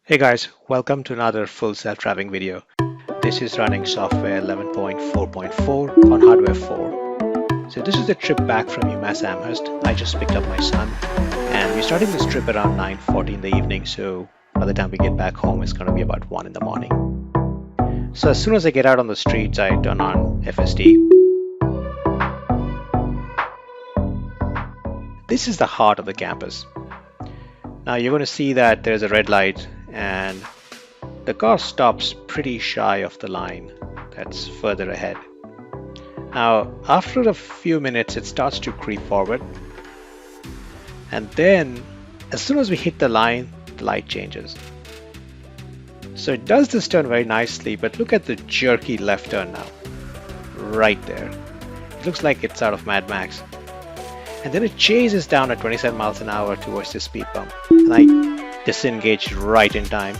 Hey guys, welcome to another full self-driving video. This is running software 11.4.4 on hardware 4. So this is a trip back from UMass Amherst. I just picked up my son and we're starting this trip around 9:40 in the evening. So by the time we get back home, it's going to be about 1 in the morning. So as soon as I get out on the streets, I turn on FSD. This is the heart of the campus. Now you're going to see that there's a red light and the car stops pretty shy of the line that's further ahead. Now, after a few minutes, it starts to creep forward. And then, as soon as we hit the line, the light changes. So it does this turn very nicely, but look at the jerky left turn now. Right there. It looks like it's out of Mad Max. And then it chases down at 27 miles an hour towards the speed bump. And I disengaged right in time.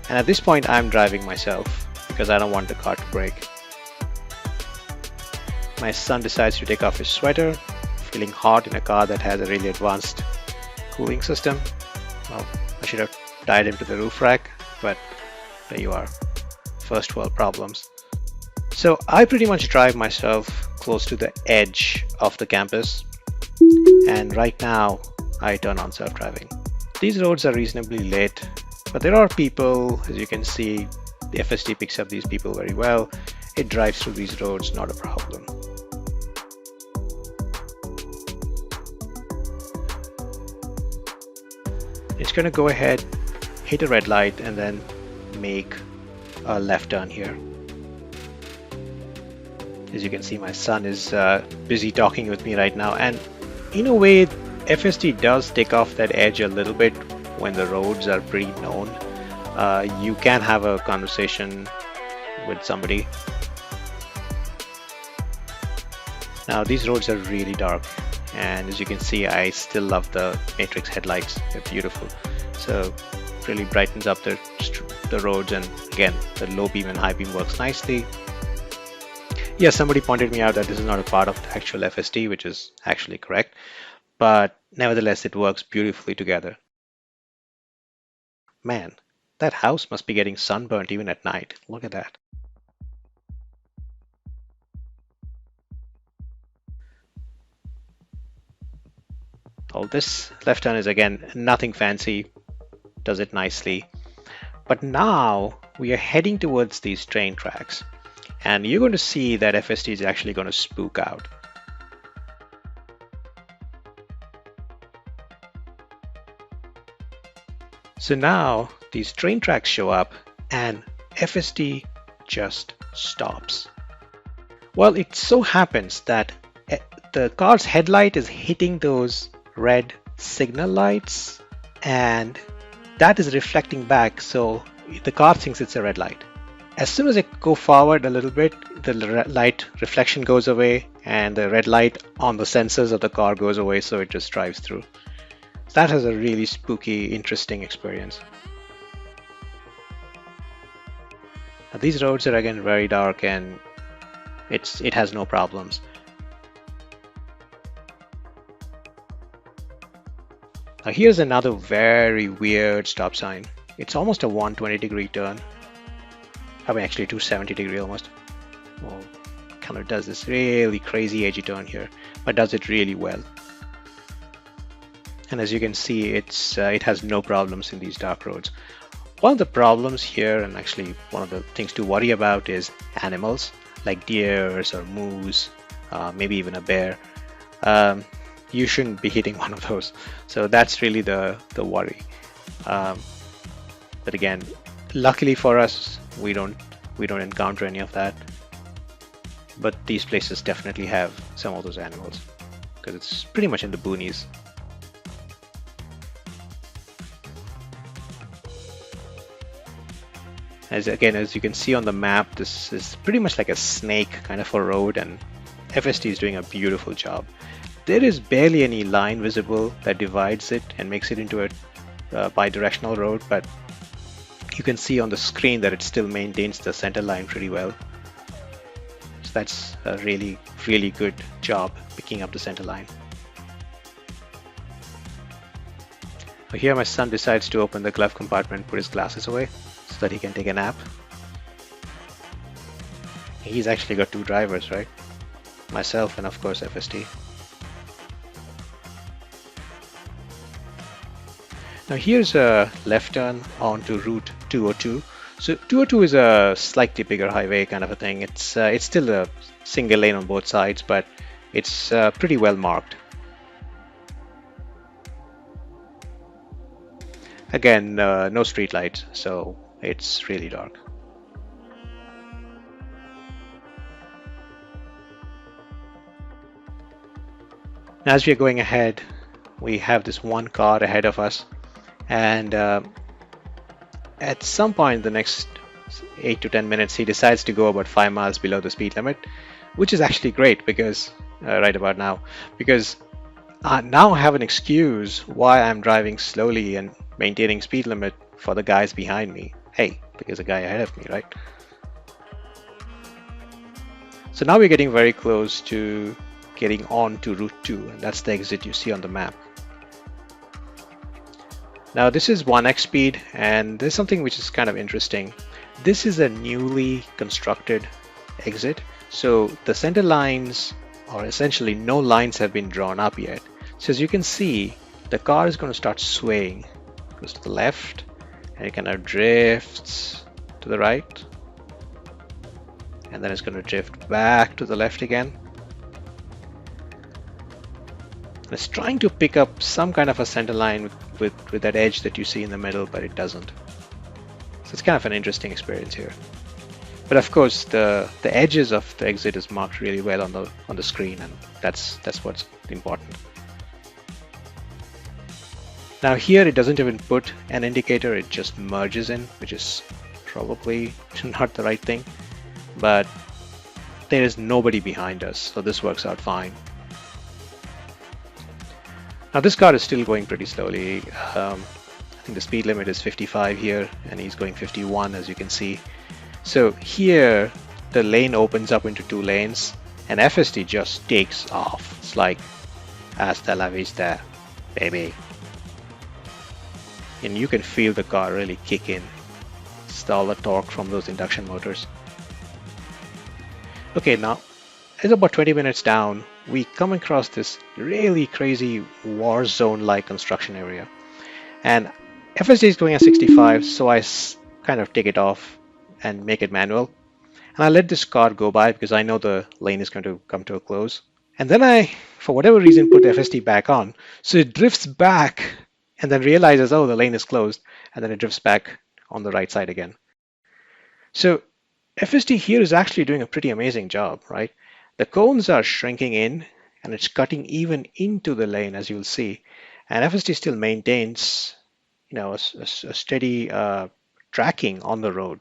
And at this point, I'm driving myself because I don't want the car to brake. My son decides to take off his sweater, feeling hot in a car that has a really advanced cooling system. Well, I should have tied him to the roof rack, but there you are. First world problems. So I pretty much drive myself close to the edge of the campus. And right now, I turn on self-driving. These roads are reasonably lit, but there are people, as you can see, the FSD picks up these people very well. It drives through these roads, not a problem. It's going to go ahead, hit a red light, and then make a left turn here. As you can see, my son is busy talking with me right now, and in a way, FSD does take off that edge a little bit when the roads are pretty known. You can have a conversation with somebody. Now these roads are really dark, and as you can see, I still love the matrix headlights. They're beautiful. So really brightens up the roads, and again, the low beam and high beam works nicely. Yes, somebody pointed me out that this is not a part of the actual FSD, which is actually correct, but nevertheless, it works beautifully together. Man, that house must be getting sunburnt even at night. Look at that. Oh, this left turn is again nothing fancy, does it nicely. But now we are heading towards these train tracks, and you're going to see that FSD is actually going to spook out. So now these train tracks show up and FSD just stops. Well, it so happens that the car's headlight is hitting those red signal lights, and that is reflecting back, so the car thinks it's a red light. As soon as I go forward a little bit, the light reflection goes away and the red light on the sensors of the car goes away, so it just drives through. That has a really spooky, interesting experience. Now, these roads are again very dark, and it has no problems. Now here's another very weird stop sign. It's almost a 120-degree turn. I mean, actually 270-degree almost. Well, kind of does this really crazy edgy turn here, but does it really well. And as you can see, it has no problems in these dark roads. One of the problems here, and actually one of the things to worry about, is animals like deers or moose, maybe even a bear. You shouldn't be hitting one of those. So that's really the worry. But again, luckily for us, we don't encounter any of that. But these places definitely have some of those animals because it's pretty much in the boonies. As you can see on the map, this is pretty much like a snake kind of a road, and FSD is doing a beautiful job. There is barely any line visible that divides it and makes it into a bi-directional road, but you can see on the screen that it still maintains the center line pretty well. So that's a really, really good job picking up the center line. Here my son decides to open the glove compartment, put his glasses away so that he can take a nap. He's actually got two drivers, right? Myself and of course FSD. Now here's a left turn onto Route 202. So 202 is a slightly bigger highway kind of a thing. It's still a single lane on both sides, but it's pretty well marked. Again, no street lights, so it's really dark. As we are going ahead, we have this one car ahead of us, and at some point in the next 8 to 10 minutes, he decides to go about 5 miles below the speed limit, which is actually great because right about now, because now I have an excuse why I'm driving slowly and maintaining speed limit for the guys behind me. Hey, there's a guy ahead of me, right? So now we're getting very close to getting on to Route 2, and that's the exit you see on the map. Now this is 1x speed, and there's something which is kind of interesting. This is a newly constructed exit, so the center lines, or essentially no lines, have been drawn up yet. So as you can see, the car is going to start swaying. It goes to the left, and it kind of drifts to the right, and then it's going to drift back to the left again. It's trying to pick up some kind of a center line with that edge that you see in the middle, but it doesn't. So it's kind of an interesting experience here. But of course, the edges of the exit is marked really well on the screen, and that's what's important. Now here it doesn't even put an indicator; it just merges in, which is probably not the right thing. But there is nobody behind us, so this works out fine. Now this car is still going pretty slowly. I think the speed limit is 55 here, and he's going 51, as you can see. So here the lane opens up into 2 lanes, and FSD just takes off. It's like, hasta la vista, baby. And you can feel the car really kick in. It's all the torque from those induction motors. Okay, now it's about 20 minutes down. We come across this really crazy war zone-like construction area, and FSD is going at 65, so I kind of take it off and make it manual, and I let this car go by because I know the lane is going to come to a close. And then I, for whatever reason, put FSD back on, so it drifts back and then realizes, oh, the lane is closed, and then it drifts back on the right side again. So FSD here is actually doing a pretty amazing job, right? The cones are shrinking in, and it's cutting even into the lane, as you'll see. And FSD still maintains, a steady tracking on the road.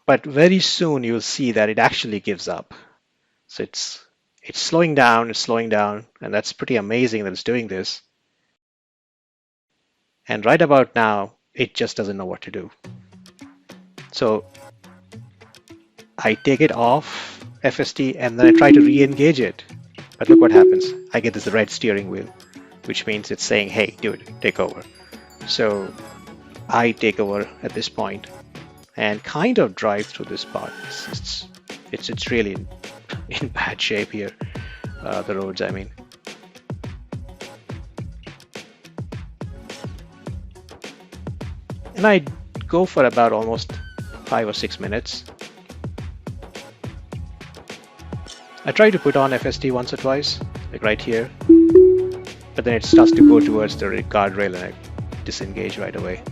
But very soon you'll see that it actually gives up. So it's slowing down, and that's pretty amazing that it's doing this. And right about now, it just doesn't know what to do. So I take it off FSD, and then I try to re-engage it, but look what happens. I get this red steering wheel, which means it's saying, hey dude, take over. So I take over at this point and kind of drive through this part. It's really in bad shape here, the roads, I mean. And I go for about almost 5 or 6 minutes. I try to put on FSD once or twice, like right here, but then it starts to go towards the guardrail and I disengage right away.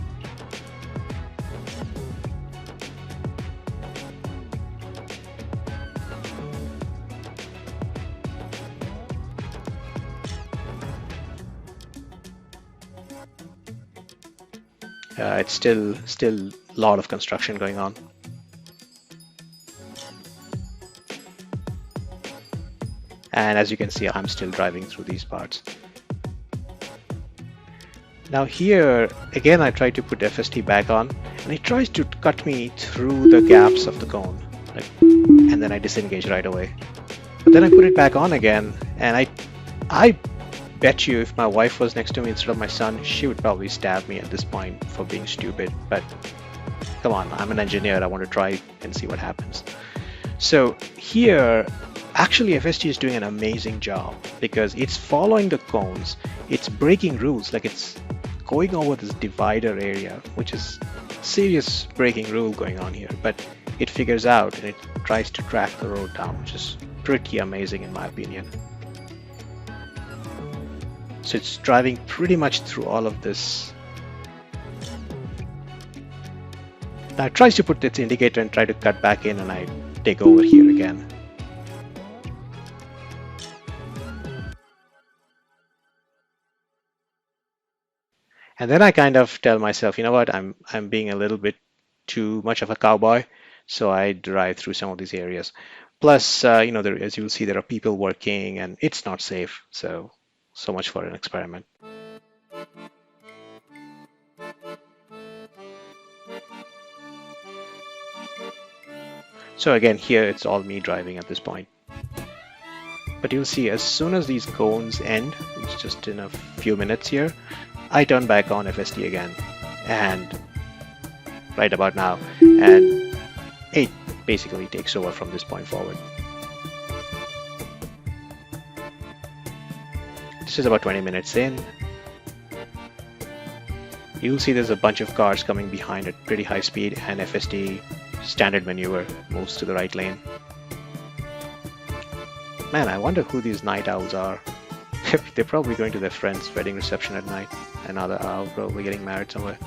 It's still a lot of construction going on. And as you can see, I'm still driving through these parts. Now here, again, I try to put FSD back on, and it tries to cut me through the gaps of the cone, and then I disengage right away. But then I put it back on again, and I bet you if my wife was next to me instead of my son, she would probably stab me at this point for being stupid. But come on, I'm an engineer. I want to try and see what happens. So here, actually FSD is doing an amazing job because it's following the cones. It's breaking rules, like it's going over this divider area, which is serious breaking rule going on here. But it figures out and it tries to track the road down, which is pretty amazing in my opinion. So it's driving pretty much through all of this. Now it tries to put its indicator and try to cut back in, and I take over here again. And then I kind of tell myself, you know what, I'm being a little bit too much of a cowboy, so I drive through some of these areas. Plus, you know, as you'll see, there are people working, and it's not safe. So much for an experiment. So again, here it's all me driving at this point. But you'll see as soon as these cones end, it's just in a few minutes here, I turn back on FSD again, and right about now, and it basically takes over from this point forward. This is about 20 minutes in. You'll see there's a bunch of cars coming behind at pretty high speed, and FSD standard maneuver moves to the right lane. Man, I wonder who these night owls are. They're probably going to their friend's wedding reception at night. Another owl probably getting married somewhere.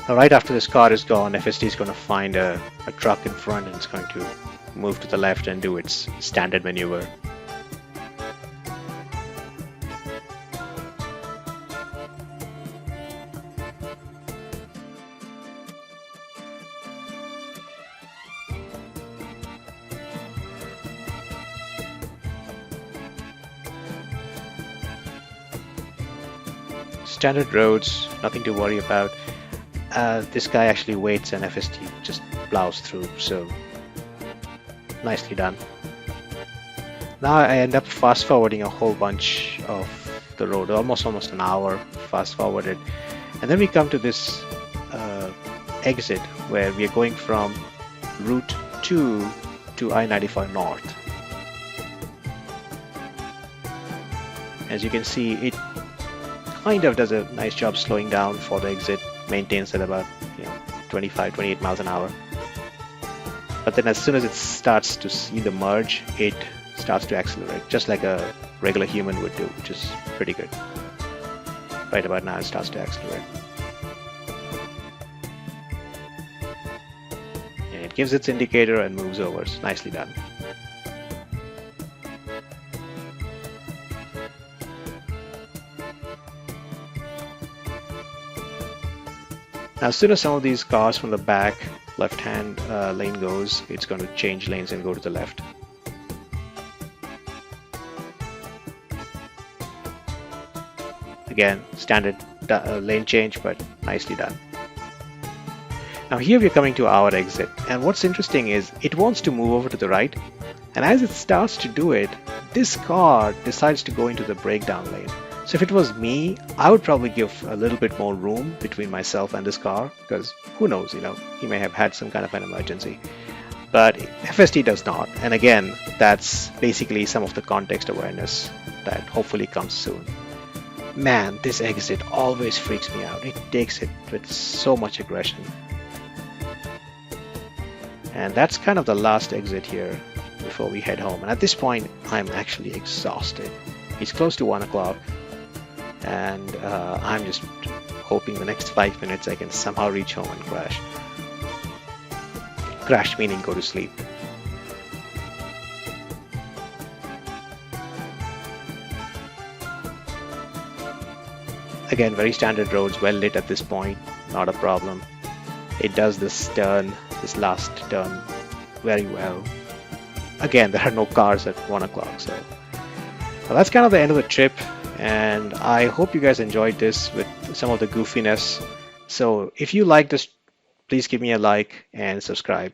Now, right after this car is gone, FSD is going to find a truck in front, and it's going to move to the left and do its standard maneuver. Standard roads, nothing to worry about. This guy actually waits and FSD just plows through, so nicely done. Now I end up fast forwarding a whole bunch of the road, almost an hour fast forwarded, and then we come to this exit where we are going from Route 2 to I-95 North. As you can see, it kind of does a nice job slowing down for the exit, maintains at about 25-28 miles an hour. But then as soon as it starts to see the merge, it starts to accelerate, just like a regular human would do, which is pretty good. Right about now it starts to accelerate. And it gives its indicator and moves over. It's nicely done. Now, as soon as some of these cars from the back left-hand lane goes, it's going to change lanes and go to the left. Again, standard lane change, but nicely done. Now here we're coming to our exit, and what's interesting is it wants to move over to the right, and as it starts to do it, this car decides to go into the breakdown lane. So if it was me, I would probably give a little bit more room between myself and this car, because who knows, he may have had some kind of an emergency. But FSD does not. And again, that's basically some of the context awareness that hopefully comes soon. Man, this exit always freaks me out. It takes it with so much aggression. And that's kind of the last exit here before we head home. And at this point, I'm actually exhausted. It's close to 1 o'clock. And I'm just hoping the next 5 minutes I can somehow reach home and crash. Crash meaning go to sleep. Again, very standard roads, well lit at this point, not a problem. It does this turn, this last turn, very well. Again, there are no cars at 1 o'clock, so well, that's kind of the end of the trip. And I hope you guys enjoyed this with some of the goofiness. So if you like this please give me a like and subscribe.